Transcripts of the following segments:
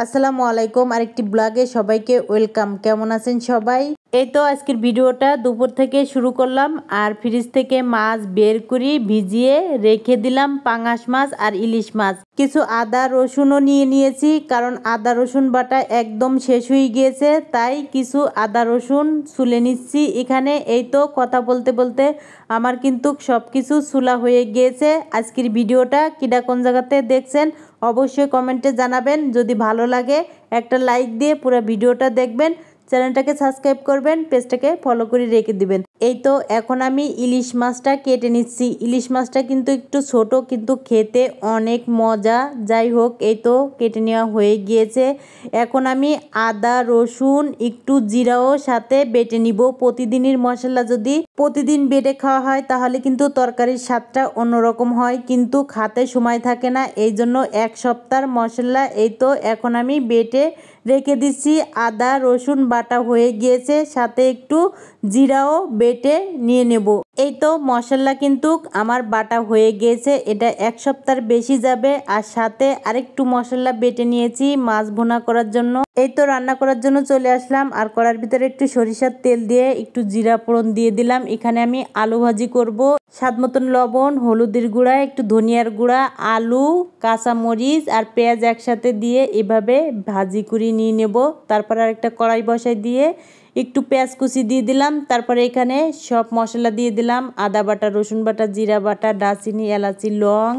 আসসালামু আলাইকুম। আরেকটি ব্লগে সবাইকে ওয়েলকাম। কেমন আছেন সবাই? এই তো আজকের ভিডিওটা দুপুর থেকে শুরু করলাম। আর ফ্রিজ থেকে মাছ বের করে ভিজিয়ে রেখে দিলাম, পাঙাশ মাছ আর ইলিশ মাছ। কিছু আদা রসুনও নিয়ে নিয়েছি, কারণ আদা রসুন বাটা একদম শেষ হয়ে গিয়েছে, তাই কিছু আদা রসুন ছুলে নিচ্ছি এখানে। এই তো কথা বলতে বলতে আমার কিন্তু সব কিছু ছুলা হয়ে গিয়েছে। আজকের ভিডিওটা কিডা কোন জায়গাতে দেখছেন অবশ্যই কমেন্টে জানাবেন। যদি ভালো লাগে একটা লাইক দিয়ে পুরো ভিডিওটা দেখবেন, চ্যানেলটাকে সাবস্ক্রাইব করবেন, পেজটাকে ফলো করে রেখে দিবেন। এই তো এখন আমি ইলিশ মাছটা কেটে নিচ্ছি। ইলিশ মাছটা কিন্তু একটু ছোট, কিন্তু খেতে অনেক মজা। যাই হোক, এই তো কেটে নেওয়া হয়ে গিয়েছে। এখন আমি আদা রসুন একটু জিরাও সাথে বেটে নিব। প্রতিদিনের মশলা যদি প্রতিদিন বেটে খাওয়া হয় তাহলে কিন্তু তরকারির স্বাদটা অন্যরকম হয়, কিন্তু খাতে সময় থাকে না। এই জন্য এক সপ্তাহ মশলা এই তো এখন আমি বেটে রেখে দিচ্ছি। আদা রসুন বাটা হয়ে গিয়েছে, সাথে একটু জিরাও বেটে নিয়ে নেব। এই তো মশলা কিন্তু আমার বাটা হয়ে গিয়েছে, এটা এক সপ্তাহ বেশি যাবে। আর সাথে আরেকটু মশলা বেটে নিয়েছি মাছ ভুনা করার জন্য। এই তো রান্না করার জন্য চলে আসলাম। আর কড়ার ভিতরে একটু সরিষার তেল দিয়ে একটু জিরা ফোড়ন দিয়ে দিলাম। এখানে আমি আলু ভাজি করব। স্বাদ মতন লবণ, হলুদের গুঁড়া, একটু ধনিয়ার গুঁড়া, আলু, কাঁচামরিচ আর পেঁয়াজ একসাথে দিয়ে এভাবে ভাজি করে নিয়ে নেব। তারপর আর একটা কড়াই বসাই দিয়ে একটু পেঁয়াজ কুচি দিয়ে দিলাম। তারপরে এখানে সব মশলা দিয়ে দিলাম, আদা বাটা, রসুন বাটা, জিরা বাটা, দারচিনি, এলাচি, লং,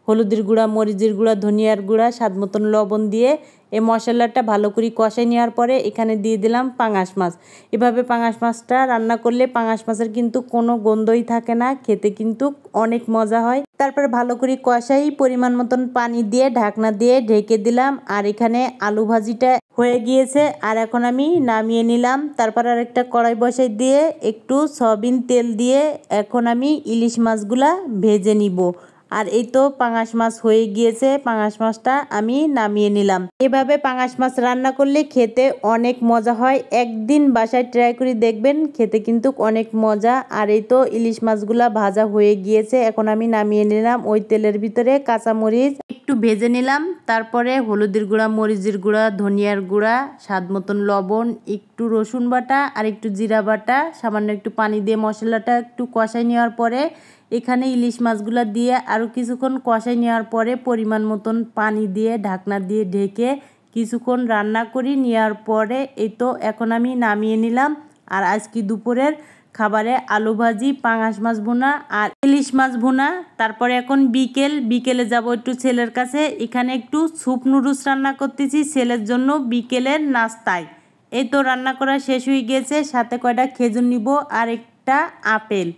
হলুদের গুঁড়া, মরিচের গুঁড়া, ধনিয়ার গুঁড়া, স্বাদ মতন লবণ দিয়ে এই মশলাটা ভালো করে কষাই নেওয়ার পরে এখানে দিয়ে দিলাম পাঙাশ মাছ। এভাবে পাঙাশ মাছটা রান্না করলে পাঙাশ মাছের কিন্তু কোনো গন্ধই থাকে না, খেতে কিন্তু অনেক মজা হয়। তারপর ভালো করে কষাই পরিমাণ মতন পানি দিয়ে ঢাকনা দিয়ে ঢেকে দিলাম। আর এখানে আলু ভাজিটা হয়ে গিয়েছে। আর এখন আমি নামিয়ে নিলাম। তারপর আর একটা কড়াই বসাই দিয়ে একটু সয়াবিন তেল দিয়ে এখন আমি ইলিশ মাছগুলা ভেজে নিব। আর এই তো পাঙাশ মাছ হয়ে গিয়েছে, পাঙাশ মাছটা আমি নামিয়ে নিলাম। এভাবে পাঙাশ মাছ রান্না করলে খেতে অনেক মজা হয়। একদিন বাসায় ট্রাই করে দেখবেন, খেতে কিন্তু অনেক মজা। আর এই তো ইলিশ মাছগুলা ভাজা হয়ে গিয়েছে, এখন আমি নামিয়ে নিলাম। ওই তেলের ভিতরে কাঁচামরিচ একটু ভেজে নিলাম। তারপরে হলুদের গুঁড়া, মরিচের গুঁড়া, ধনিয়ার গুঁড়া, স্বাদ মতন লবণ, একটু রসুন বাটা আর একটু জিরা বাটা, সামান্য একটু পানি দিয়ে মশলাটা একটু কষাই নেওয়ার পরে এখানে ইলিশ মাছগুলো দিয়ে আরও কিছুক্ষণ কষাই নেওয়ার পরে পরিমাণ মতন পানি দিয়ে ঢাকনা দিয়ে ঢেকে কিছুক্ষণ রান্না করি নেওয়ার পরে এই তো এখন আমি নামিয়ে নিলাম। আর আজকে দুপুরের খাবারে আলু ভাজি, পাঙাশ মাছ ভুনা আর ইলিশ মাছ ভুনা। তারপরে এখন বিকেলে যাব একটু ছেলের কাছে। এখানে একটু স্যুপ নুডলস রান্না করতেছি ছেলের জন্য বিকেলের নাস্তায়। এই তো রান্না করা শেষ হয়ে গিয়েছে, সাথে কয়টা খেজুর নিব আর একটা আপেল।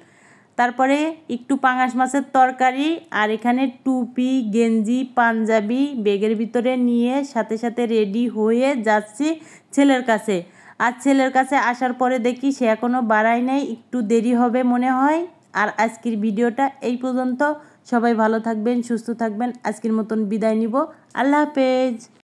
তারপরে একটু পাঙাশ মাছের তরকারি আর এখানে টুপি, গেঞ্জি, পাঞ্জাবি ব্যাগের ভিতরে নিয়ে সাথে সাথে রেডি হয়ে যাচ্ছি ছেলের কাছে। আর ছেলের কাছে আসার পরে দেখি সে এখনও বাড়ায় নাই, একটু দেরি হবে মনে হয়। আর আজকের ভিডিওটা এই পর্যন্ত। সবাই ভালো থাকবেন, সুস্থ থাকবেন। আজকের মতন বিদায় নিব। আল্লাহ হাফেজ।